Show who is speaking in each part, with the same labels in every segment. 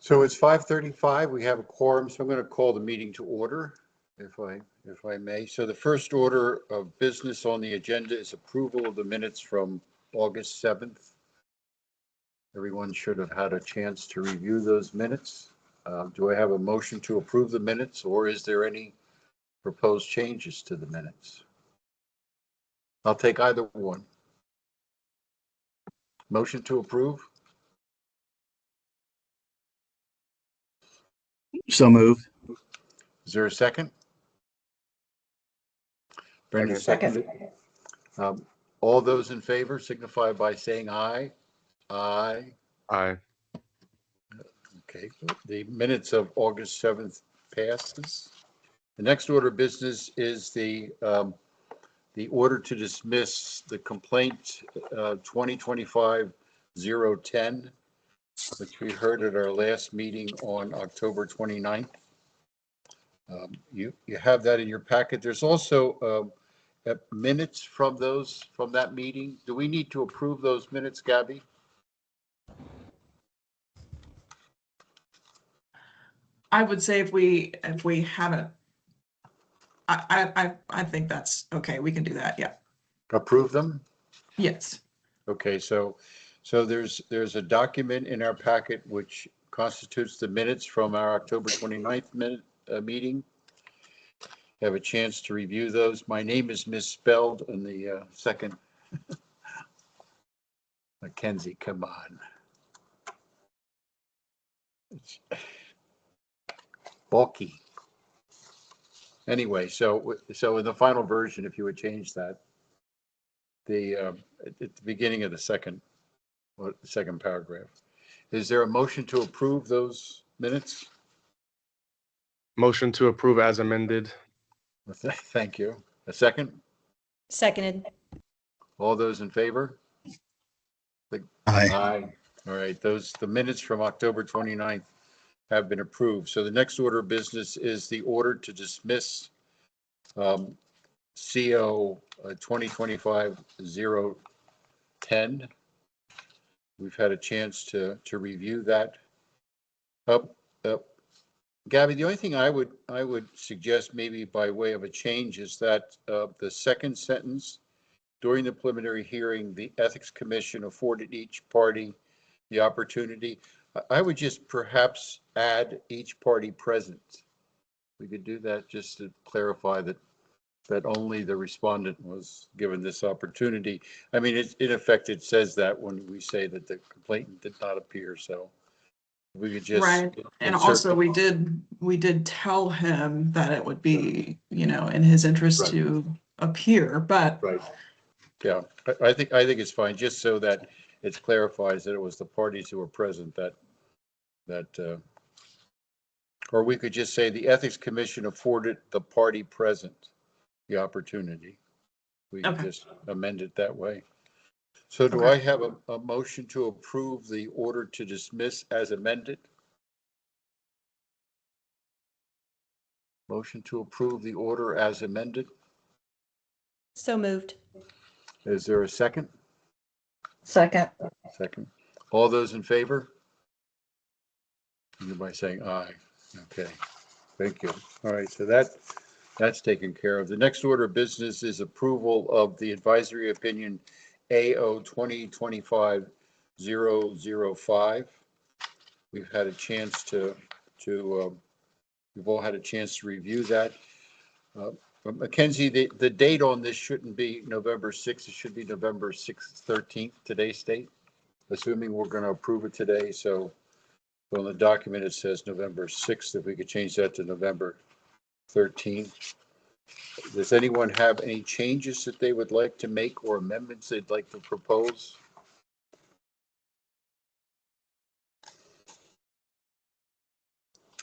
Speaker 1: So it's 5:35. We have a quorum, so I'm going to call the meeting to order, if I may. So the first order of business on the agenda is approval of the minutes from August 7th. Everyone should have had a chance to review those minutes. Do I have a motion to approve the minutes, or is there any proposed changes to the minutes? I'll take either one. Motion to approve?
Speaker 2: So moved.
Speaker 1: Is there a second? Brendan seconded. All those in favor signify by saying aye. Aye.
Speaker 3: Aye.
Speaker 1: Okay, the minutes of August 7th passes. The next order of business is the order to dismiss the complaint 2025-010, which we heard at our last meeting on October 29th. You have that in your packet. There's also minutes from that meeting. Do we need to approve those minutes, Gabby?
Speaker 4: I would say if we haven't, I think that's okay. We can do that. Yeah.
Speaker 1: Approve them?
Speaker 4: Yes.
Speaker 1: Okay, so there's a document in our packet which constitutes the minutes from our October 29th meeting. Have a chance to review those. My name is misspelled in the second. Mackenzie, come on. It's bulky. Anyway, so in the final version, if you would change that, at the beginning of the second paragraph, is there a motion to approve those minutes?
Speaker 3: Motion to approve as amended.
Speaker 1: Thank you. A second?
Speaker 5: Seconded.
Speaker 1: All those in favor?
Speaker 2: Aye.
Speaker 1: Aye. All right, the minutes from October 29th have been approved. So the next order of business is the order to dismiss CO 2025-010. We've had a chance to review that. Gabby, the only thing I would suggest, maybe by way of a change, is that the second sentence, during the preliminary hearing, the Ethics Commission afforded each party the opportunity. I would just perhaps add each party present. We could do that just to clarify that only the respondent was given this opportunity. I mean, in effect, it says that when we say that the complainant did not appear. So we could just
Speaker 4: Right. And also we did tell him that it would be, in his interest
Speaker 1: Right.
Speaker 4: to appear, but
Speaker 1: right. Yeah, I think it's fine, just so that it clarifies that it was the parties who were present that or we could just say the Ethics Commission afforded the party present the opportunity. We could just amend it that way. So do I have a motion to approve the order to dismiss as amended? Motion to approve the order as amended.
Speaker 5: So moved.
Speaker 1: Is there a second?
Speaker 5: Second.
Speaker 1: Second. All those in favor? By saying aye. Okay. Thank you. All right. So that's taken care of. The next order of business is approval of the advisory opinion AO 2025-005. We've had a chance we've all had a chance to review that. Mackenzie, the date on this shouldn't be November 6th. It should be November 6th, 13th, today's date, assuming we're going to approve it today. So on the document, it says November 6th. If we could change that to November 13th. Does anyone have any changes that they would like to make or amendments they'd like to propose?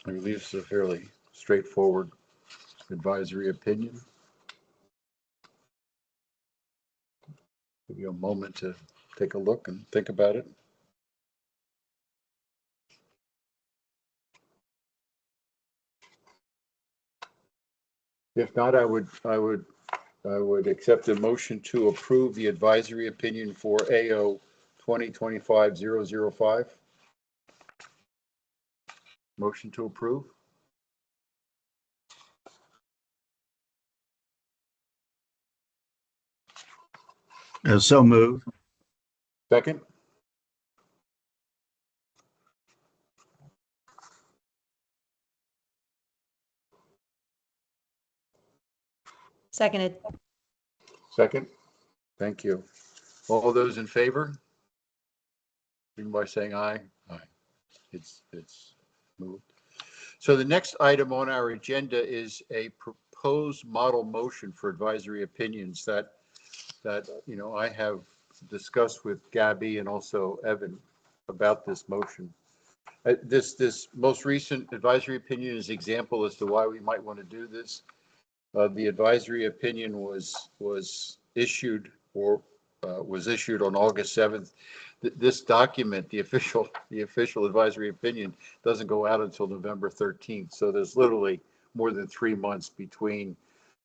Speaker 1: I believe it's a fairly straightforward advisory opinion. Give you a moment to take a look and think about it. If not, I would accept a motion to approve the advisory opinion for AO 2025-005. Motion to approve?
Speaker 2: So moved.
Speaker 1: Second?
Speaker 5: Seconded.
Speaker 1: Second? Thank you. All those in favor? Begin by saying aye. Aye. It's moved. So the next item on our agenda is a proposed model motion for advisory opinions that I have discussed with Gabby and also Evan about this motion. This most recent advisory opinion is an example as to why we might want to do this. The advisory opinion was issued on August 7th. This document, the official advisory opinion, doesn't go out until November 13th. So there's literally more than 3 months between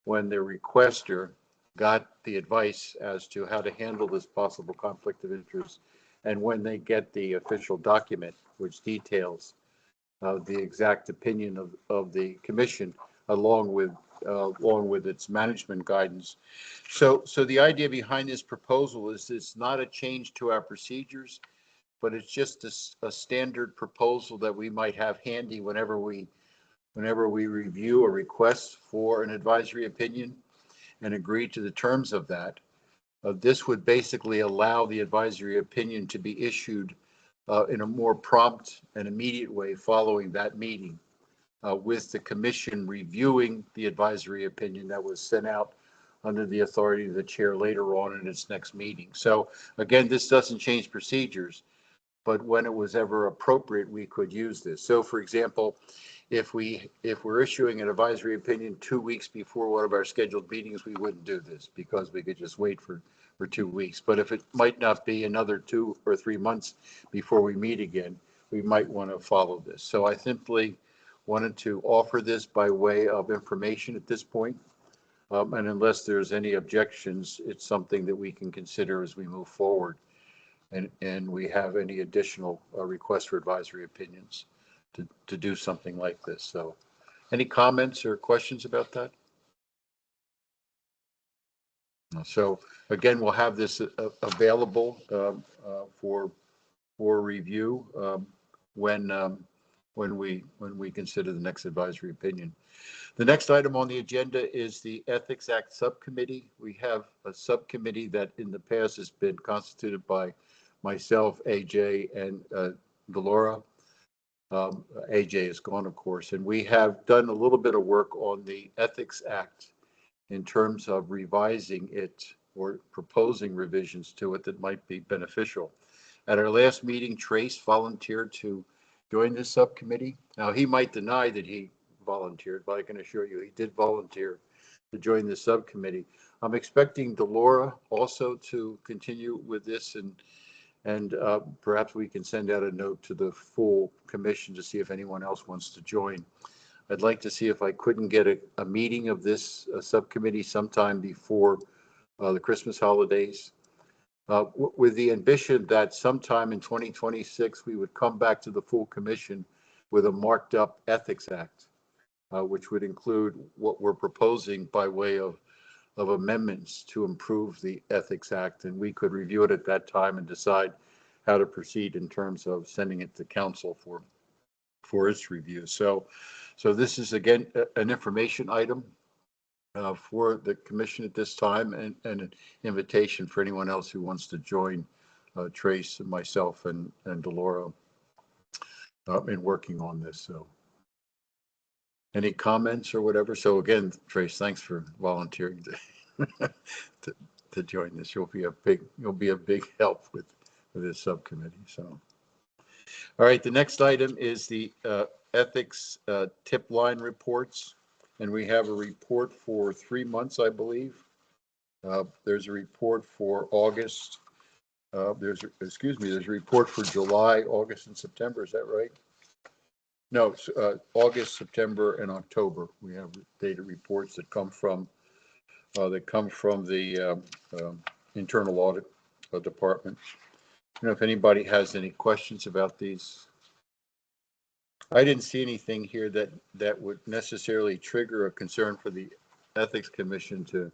Speaker 1: when the requester got the advice as to how to handle this possible conflict of interest and when they get the official document, which details the exact opinion of the commission along with its management guidance. So the idea behind this proposal is it's not a change to our procedures, but it's just a standard proposal that we might have handy whenever we review a request for an advisory opinion and agree to the terms of that. This would basically allow the advisory opinion to be issued in a more prompt and immediate way following that meeting, with the commission reviewing the advisory opinion that was sent out under the authority of the chair later on in its next meeting. So again, this doesn't change procedures, but when it was ever appropriate, we could use this. So for example, if we're issuing an advisory opinion 2 weeks before one of our scheduled meetings, we wouldn't do this because we could just wait for 2 weeks. But if it might not be another 2 or 3 months before we meet again, we might want to follow this. So I simply wanted to offer this by way of information at this point. And unless there's any objections, it's something that we can consider as we move forward and we have any additional requests for advisory opinions to do something like this. So any comments or questions about that? So again, we'll have this available for review when we consider the next advisory opinion. The next item on the agenda is the Ethics Act Subcommittee. We have a subcommittee that in the past has been constituted by myself, AJ, and Delora. AJ is gone, of course, and we have done a little bit of work on the Ethics Act in terms of revising it or proposing revisions to it that might be beneficial. At our last meeting, Trace volunteered to join this subcommittee. Now, he might deny that he volunteered, but I can assure you he did volunteer to join the subcommittee. I'm expecting Delora also to continue with this, and perhaps we can send out a note to the full commission to see if anyone else wants to join. I'd like to see if I couldn't get a meeting of this subcommittee sometime before the Christmas holidays, with the ambition that sometime in 2026 we would come back to the full commission with a marked up Ethics Act, which would include what we're proposing by way of amendments to improve the Ethics Act, and we could review it at that time and decide how to proceed in terms of sending it to council for its review. So this is again an information item for the commission at this time, and an invitation for anyone else who wants to join Trace and myself and Delora in working on this. So any comments or whatever? So again, Trace, thanks for volunteering to join this. You'll be a big help with this subcommittee. So, all right, the next item is the ethics tip line reports, and we have a report for 3 months, I believe. There's a report for August. There's a report for July, August, and September. Is that right? No, August, September, and October. We have data reports that come from the internal audit department. If anybody has any questions about these I didn't see anything here that would necessarily trigger a concern for the Ethics Commission to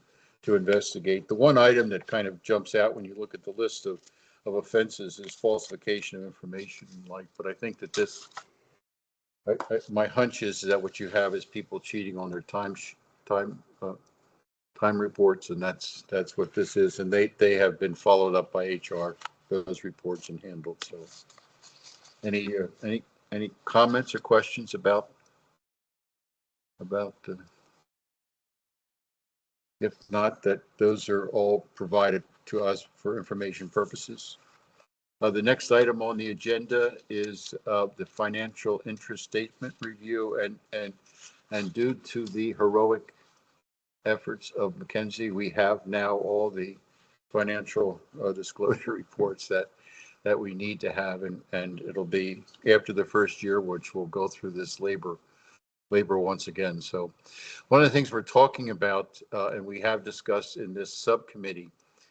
Speaker 1: investigate. The one item that kind of jumps out when you look at the list of offenses is falsification of information, like, but I think that this, my hunch is that what you have is people cheating on their time reports, and that's what this is, and they have been followed up by HR, those reports, and handled. So any comments or questions about if not, that those are all provided to us for information purposes. The next item on the agenda is the financial interest statement review, and due to the heroic efforts of Mackenzie, we have now all the financial disclosure reports that we need to have, and it'll be after the first year, which will go through this labor once again. So one of the things we're talking about, and we have discussed in this subcommittee,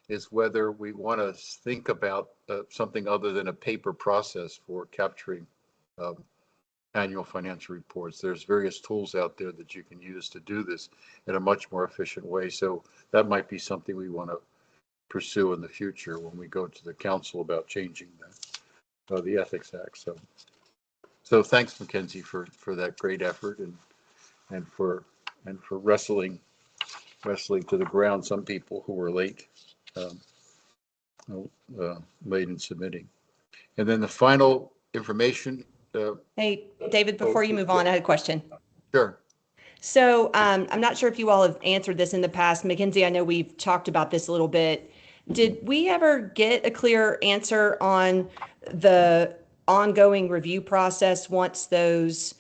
Speaker 1: is whether we want to think about something other than a paper process for capturing annual financial reports. There's various tools out there that you can use to do this in a much more efficient way. So that might be something we want to pursue in the future when we go to the council about changing the Ethics Act. So thanks, Mackenzie, for that great effort and for wrestling to the ground some people who were late in submitting. And then the final information.
Speaker 5: Hey, David, before you move on, I had a question.
Speaker 1: Sure.
Speaker 5: So I'm not sure if you all have answered this in the past. Mackenzie, I know we've talked about this a little bit. Did we ever get a clear answer on the ongoing review process once those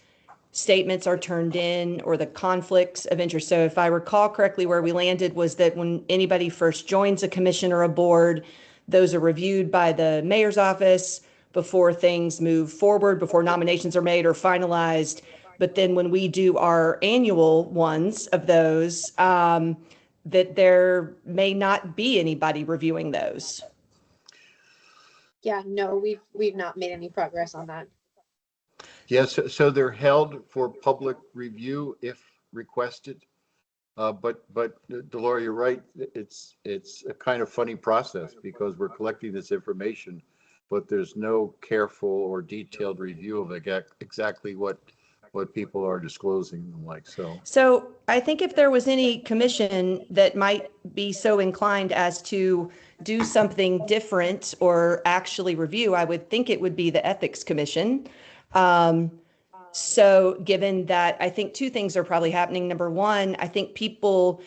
Speaker 5: statements are turned in, or the conflicts of interest? So if I recall correctly, where we landed was that when anybody first joins a commission or a board, those are reviewed by the mayor's office before things move forward, before nominations are made or finalized. But then when we do our annual ones of those, that there may not be anybody reviewing those.
Speaker 6: Yeah, no, we've not made any progress on that.
Speaker 1: Yes, so they're held for public review if requested. But Delora, you're right. It's a kind of funny process because we're collecting this information, but there's no careful or detailed review of exactly what people are disclosing and like so.
Speaker 5: So I think if there was any commission that might be so inclined as to do something different or actually review, I would think it would be the Ethics Commission. So given that, I think two things are probably happening. Number one, I think people,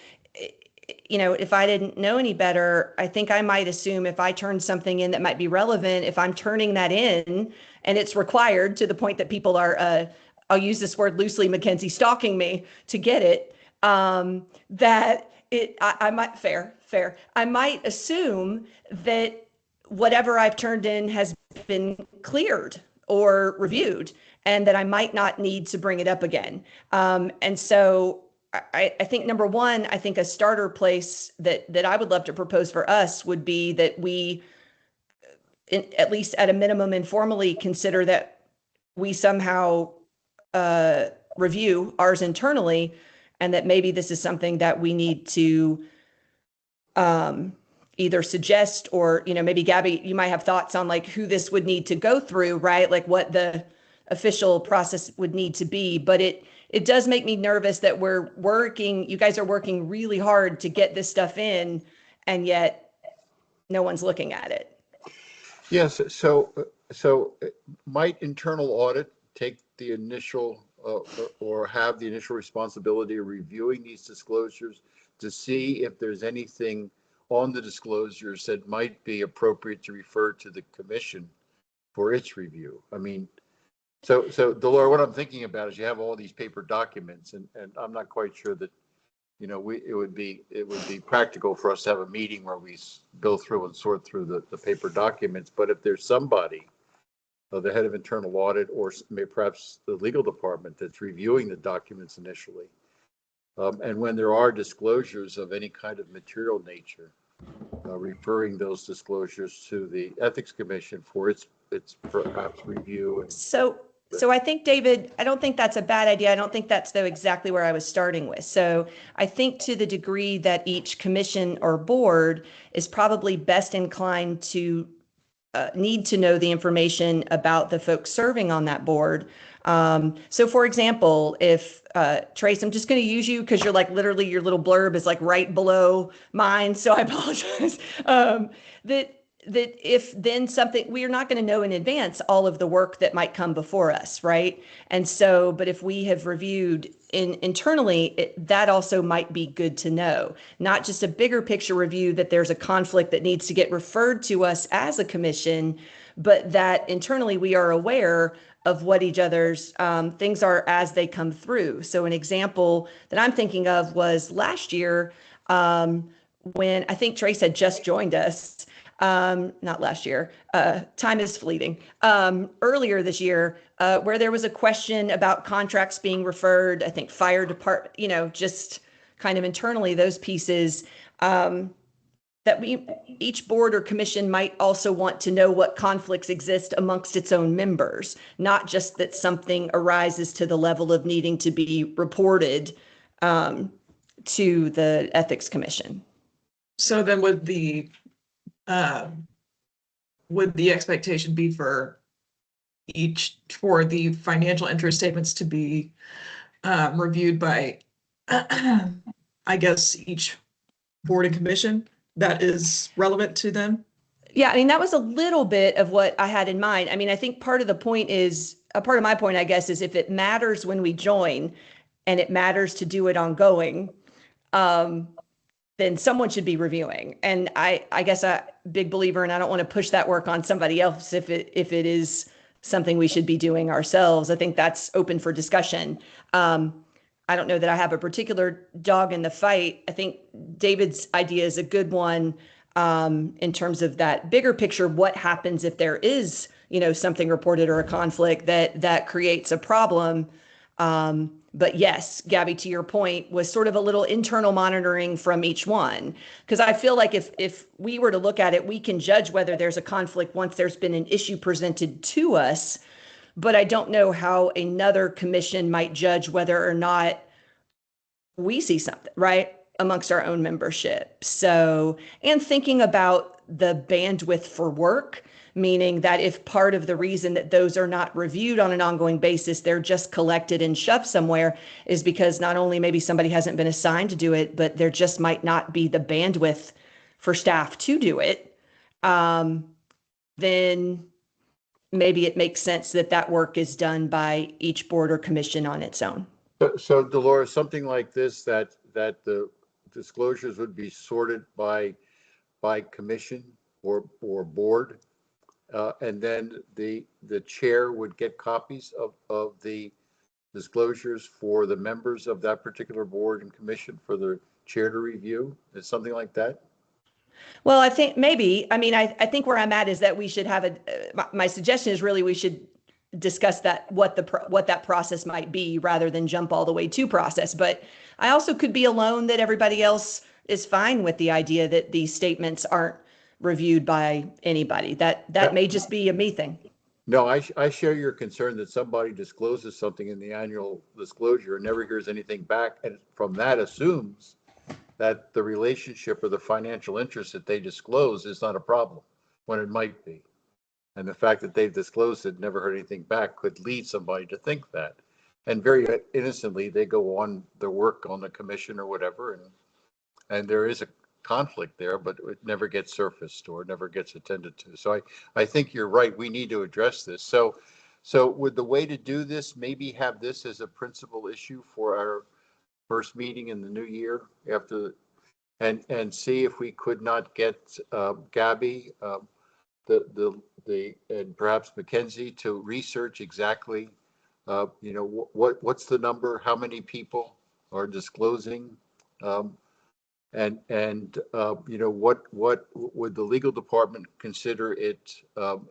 Speaker 5: if I didn't know any better, I think I might assume if I turn something in that might be relevant, if I'm turning that in and it's required to the point that people are, I'll use this word loosely, Mackenzie, stalking me to get it, that I might, fair. I might assume that whatever I've turned in has been cleared or reviewed, and that I might not need to bring it up again. And so I think number one, I think a starter place that I would love to propose for us would be that we, at least at a minimum, informally consider that we somehow review ours internally, and that maybe this is something that we need to either suggest, or, maybe Gabby, you might have thoughts on like who this would need to go through, right? Like what the official process would need to be. But it does make me nervous that you guys are working really hard to get this stuff in, and yet no one's looking at it.
Speaker 1: Yes. So might internal audit take the initial or have the initial responsibility of reviewing these disclosures to see if there's anything on the disclosures that might be appropriate to refer to the commission for its review? I mean, so Delora, what I'm thinking about is you have all these paper documents, and I'm not quite sure that, it would be practical for us to have a meeting where we go through and sort through the paper documents. But if there's somebody, the head of internal audit, or perhaps the legal department, that's reviewing the documents initially, and when there are disclosures of any kind of material nature, referring those disclosures to the Ethics Commission for its perhaps review.
Speaker 5: So So I think, David, I don't think that's a bad idea. I don't think that's though exactly where I was starting with. So I think to the degree that each commission or board is probably best inclined to need to know the information about the folks serving on that board. So for example, if Trace, I'm just going to use you because you're like literally your little blurb is like right below mine. So I apologize. That if then something, we are not going to know in advance all of the work that might come before us, right? And so, but if we have reviewed internally, that also might be good to know. Not just a bigger picture review that there's a conflict that needs to get referred to us as a commission, but that internally we are aware of what each other's things are as they come through. So an example that I'm thinking of was last year when I think Trace had just joined us. Not last year, time is fleeting, earlier this year, where there was a question about contracts being referred, I think fire department, just kind of internally, those pieces, that each board or commission might also want to know what conflicts exist amongst its own members, not just that something arises to the level of needing to be reported, to the Ethics Commission.
Speaker 4: So then would the expectation be for the financial interest statements to be reviewed by, I guess, each board and commission that is relevant to them?
Speaker 5: Yeah, I mean, that was a little bit of what I had in mind. I mean, I think part of the point is, a part of my point, I guess, is if it matters when we join and it matters to do it ongoing, then someone should be reviewing. And I guess a big believer, and I don't want to push that work on somebody else if it is something we should be doing ourselves. I think that's open for discussion. I don't know that I have a particular dog in the fight. I think David's idea is a good one in terms of that bigger picture. What happens if there is, something reported or a conflict that creates a problem? But yes, Gabby, to your point, was sort of a little internal monitoring from each one. Because I feel like if we were to look at it, we can judge whether there's a conflict once there's been an issue presented to us. But I don't know how another commission might judge whether or not we see something, right, amongst our own membership. So, and thinking about the bandwidth for work, meaning that if part of the reason that those are not reviewed on an ongoing basis, they're just collected and shoved somewhere, is because not only maybe somebody hasn't been assigned to do it, but there just might not be the bandwidth for staff to do it, then maybe it makes sense that work is done by each board or commission on its own.
Speaker 1: So Dolores, something like this, that the disclosures would be sorted by commission or board, and then the chair would get copies of the disclosures for the members of that particular board and commission for the chair to review. Is something like that?
Speaker 5: Well, I think maybe, I mean, I think where I'm at is that we should have my suggestion is really we should discuss that, what that process might be rather than jump all the way to process. But I also could be alone that everybody else is fine with the idea that these statements aren't reviewed by anybody. That may just be a me thing.
Speaker 1: No, I share your concern that somebody discloses something in the annual disclosure and never hears anything back, and from that assumes that the relationship or the financial interest that they disclose is not a problem when it might be. And the fact that they've disclosed it, never heard anything back, could lead somebody to think that. And very innocently, they go on their work on the commission or whatever, and there is a conflict there, but it never gets surfaced or never gets attended to. So I think you're right. We need to address this. So would the way to do this maybe have this as a principal issue for our first meeting in the new year after, and see if we could not get Gabby, and perhaps Mackenzie to research exactly, what's the number, how many people are disclosing, and what would the legal department consider it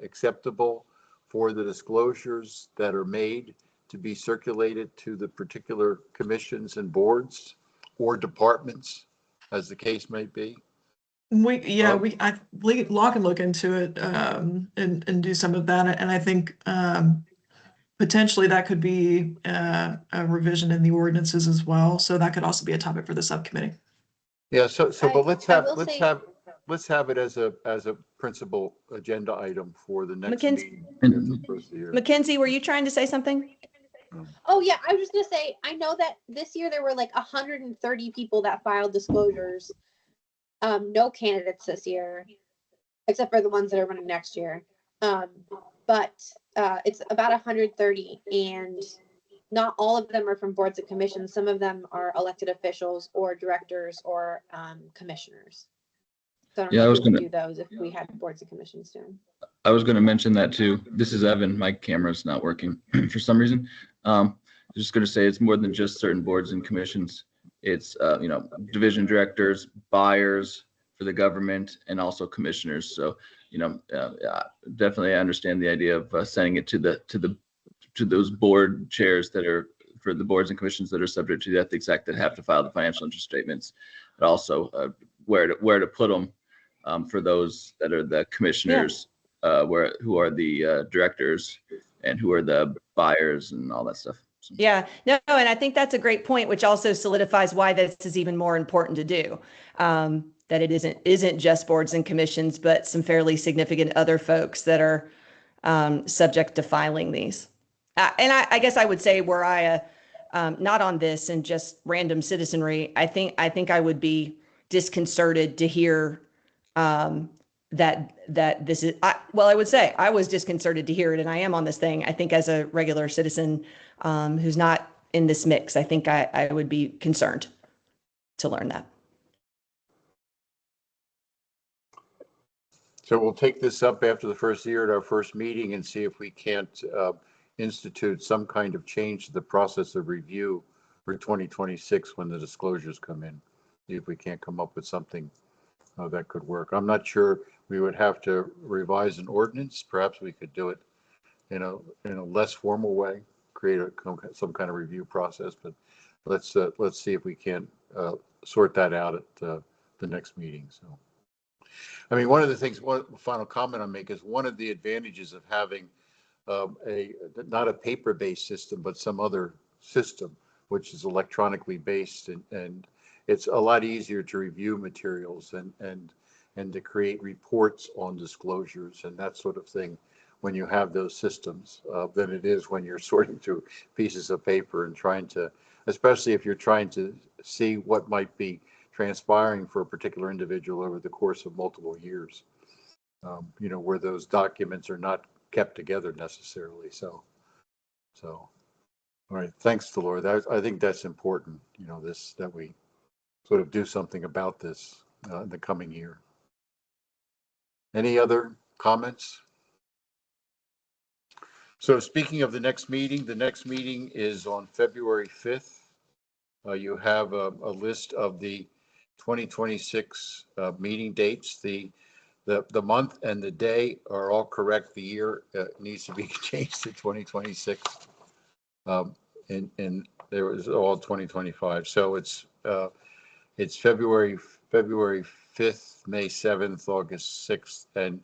Speaker 1: acceptable for the disclosures that are made to be circulated to the particular commissions and boards or departments, as the case may be?
Speaker 4: I believe Law can look into it and do some of that. And I think potentially that could be a revision in the ordinances as well. So that could also be a topic for the subcommittee.
Speaker 1: Yeah, but
Speaker 6: I will say-
Speaker 1: let's have it as a principal agenda item for the next
Speaker 5: Mackenzie-
Speaker 1: meeting.
Speaker 2: And-
Speaker 1: after the first of the year.
Speaker 5: Mackenzie, were you trying to say something?
Speaker 6: Oh yeah, I was just gonna say, I know that this year there were like 130 people that filed disclosures. No candidates this year, except for the ones that are running next year. But it's about 130, and not all of them are from boards and commissions. Some of them are elected officials or directors or commissioners. So I don't
Speaker 7: Yeah, I
Speaker 6: know
Speaker 7: was
Speaker 6: if we would
Speaker 7: gonna-
Speaker 6: do those if we had boards and commissions doing.
Speaker 7: I was going to mention that too. This is Evan. My camera's not working for some reason. Just going to say it's more than just certain boards and commissions. It's, division directors, buyers for the government, and also commissioners. So, definitely I understand the idea of sending it to those board chairs that are for the boards and commissions that are subject to the Ethics Act that have to file the financial interest statements, but also where to put them for those that are the commissioners, who are the directors, and who are the buyers and all that stuff. So.
Speaker 5: Yeah, no, and I think that's a great point, which also solidifies why this is even more important to do. That it isn't just boards and commissions, but some fairly significant other folks that are subject to filing these. And I guess I would say were I not on this and just random citizenry, I think I would be disconcerted to hear that this is, I would say I was disconcerted to hear it, and I am on this thing. I think as a regular citizen who's not in this mix, I think I would be concerned to learn that.
Speaker 1: So we'll take this up after the first year at our first meeting and see if we can't institute some kind of change to the process of review for 2026 when the disclosures come in. See if we can't come up with something that could work. I'm not sure we would have to revise an ordinance. Perhaps we could do it in a less formal way, create some kind of review process. But let's see if we can sort that out at the next meeting. So. I mean, one of the things, one final comment I'll make is one of the advantages of having not a paper-based system, but some other system, which is electronically based, and it's a lot easier to review materials and to create reports on disclosures and that sort of thing when you have those systems than it is when you're sorting through pieces of paper and trying to, especially if you're trying to see what might be transpiring for a particular individual over the course of multiple years, where those documents are not kept together necessarily. So, all right. Thanks, Dolores. I think that's important, that we sort of do something about this in the coming year. Any other comments? So speaking of the next meeting is on February 5th. You have a list of the 2026 meeting dates. The month and the day are all correct. The year needs to be changed to 2026. And there was all 2025. So it's February 5th, May 7th, August 6th, and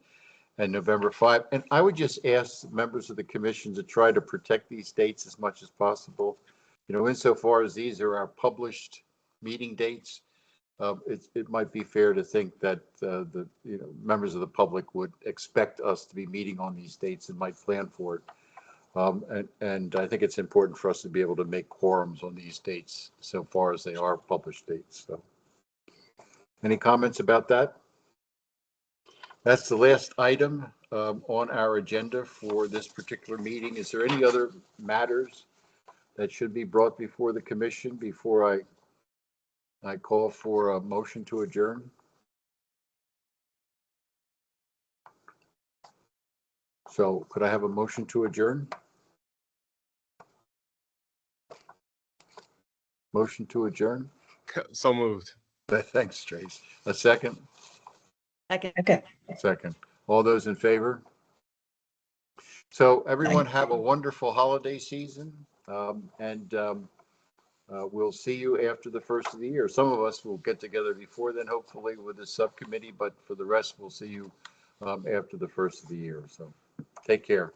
Speaker 1: November 5th. And I would just ask members of the commission to try to protect these dates as much as possible. Insofar as these are our published meeting dates, it might be fair to think that the members of the public would expect us to be meeting on these dates and might plan for it. And I think it's important for us to be able to make quorums on these dates so far as they are published dates. So, any comments about that? That's the last item on our agenda for this particular meeting. Is there any other matters that should be brought before the commission before I call for a motion to adjourn? So could I have a motion to adjourn? Motion to adjourn?
Speaker 3: So moved.
Speaker 1: Thanks, Trace. A second?
Speaker 5: Okay.
Speaker 1: Second. All those in favor? So everyone have a wonderful holiday season, and we'll see you after the first of the year. Some of us will get together before then, hopefully with the subcommittee, but for the rest, we'll see you after the first of the year. So take care.